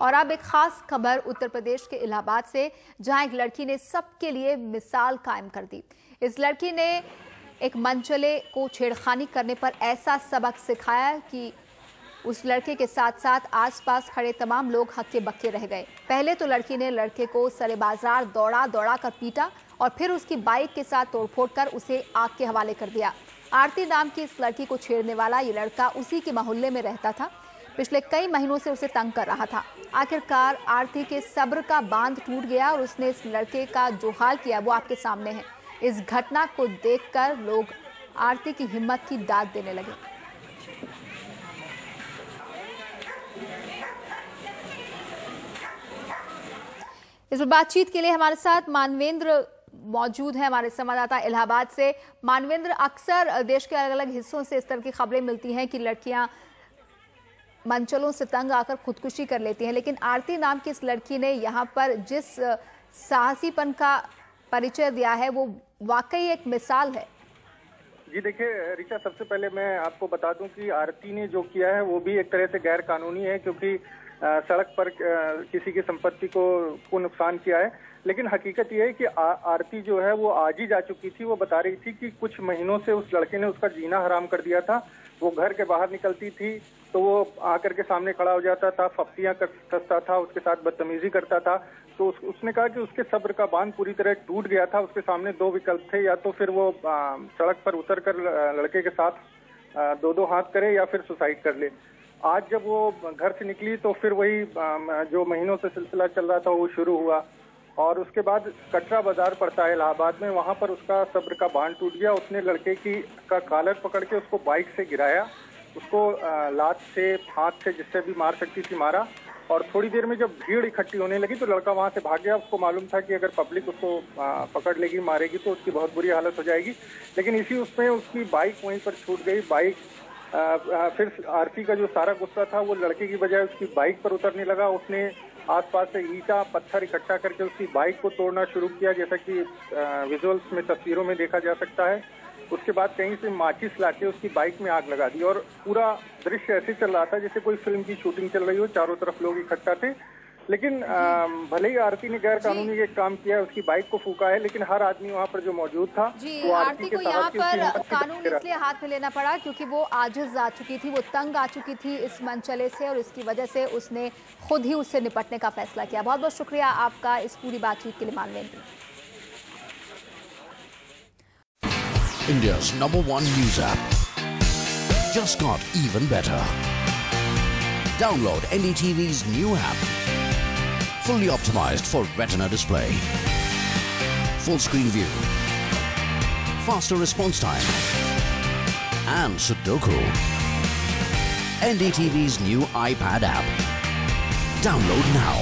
और अब एक खास खबर उत्तर प्रदेश के इलाहाबाद से, जहां एक लड़की ने सबके लिए मिसाल कायम कर दी। इस लड़की ने एक मनचले को छेड़खानी करने पर ऐसा सबक सिखाया कि उस लड़के के साथ साथ आसपास खड़े तमाम लोग हक्के बक्के रह गए। पहले तो लड़की ने लड़के को सरे बाजार दौड़ा दौड़ा कर पीटा और फिर उसकी बाइक के साथ तोड़फोड़ कर उसे आग के हवाले कर दिया। आरती नाम की इस लड़की को छेड़ने वाला ये लड़का उसी के मोहल्ले में रहता था। पिछले कई महीनों से उसे तंग कर रहा था। आखिरकार आरती के सब्र का बांध टूट गया और उसने इस लड़के का जो हाल किया वो आपके सामने है। इस घटना को देखकर लोग आरती की हिम्मत की दाद देने लगे। इस पर बातचीत के लिए हमारे साथ मानवेंद्र मौजूद है, हमारे संवाददाता इलाहाबाद से। मानवेंद्र, अक्सर देश के अलग अलग हिस्सों से इस तरह की खबरें मिलती हैं कि लड़कियां मंचलों से तंग आकर खुदकुशी कर लेती हैं, लेकिन आरती नाम की इस लड़की ने यहाँ पर जिस साहसीपन का परिचय दिया है वो वाकई एक मिसाल है। जी देखिए ऋचा, सबसे पहले मैं आपको बता दूं कि आरती ने जो किया है वो भी एक तरह से गैर कानूनी है, क्योंकि सड़क पर किसी की संपत्ति को नुकसान किया है। लेकिन हकीकत यह है कि आरती जो है वो आज ही जा चुकी थी। वो बता रही थी कि कुछ महीनों से उस लड़के ने उसका जीना हराम कर दिया था। वो घर के बाहर निकलती थी तो वो आकर के सामने खड़ा हो जाता था, फप्तियां कसता था, उसके साथ बदतमीजी करता था। तो उसने कहा कि उसके सब्र का बांध पूरी तरह टूट गया था। उसके सामने दो विकल्प थे, या तो फिर वो सड़क पर उतर कर लड़के के साथ दो हाथ करे या फिर सुसाइड कर ले। आज जब वो घर से निकली तो फिर वही जो महीनों से सिलसिला चल रहा था वो शुरू हुआ। और उसके बाद कटरा बाजार पड़ता है इलाहाबाद में, वहां पर उसका सब्र का बांध टूट गया। उसने लड़के का कॉलर पकड़ के उसको बाइक से गिराया, उसको लात से, हाथ से, जिससे भी मार सकती थी मारा। और थोड़ी देर में जब भीड़ इकट्ठी होने लगी तो लड़का वहां से भाग गया। उसको मालूम था कि अगर पब्लिक उसको पकड़ लेगी, मारेगी तो उसकी बहुत बुरी हालत हो जाएगी। लेकिन इसी उसमें उसकी बाइक वहीं पर छूट गई। बाइक फिर आरती का जो सारा गुस्सा था वो लड़के की बजाय उसकी बाइक पर उतरने लगा। उसने आसपास से ईंटा पत्थर इकट्ठा करके उसकी बाइक को तोड़ना शुरू किया, जैसा कि विजुअल्स में, तस्वीरों में देखा जा सकता है। उसके बाद कहीं से माचिस लाके उसकी बाइक में आग लगा दी और पूरा दृश्य ऐसे चल रहा था जैसे कोई फिल्म की शूटिंग चल रही हो। चारों तरफ लोग इकट्ठा थे। लेकिन भले ही आरती ने गैर कानूनी एक काम किया है, उसकी बाइक को फूका है, लेकिन हर आदमी वहाँ पर जो मौजूद था वो आरती को यहाँ पर कानून इसलिए हाथ में लेना पड़ा क्योंकि वो आजिज आ चुकी थी, वो तंग आ चुकी थी इस मंचले से, और इसकी वजह से उसने खुद ही उससे निपटने का फैसला किया। बहुत बहुत शुक्रिया आपका इस पूरी बातचीत के लिए Manvendra. India's #1 news app just got even better. Download NDTV's new app, fully optimized for retina display, full screen view, faster response time, and Sudoku. NDTV's new iPad app. Download now.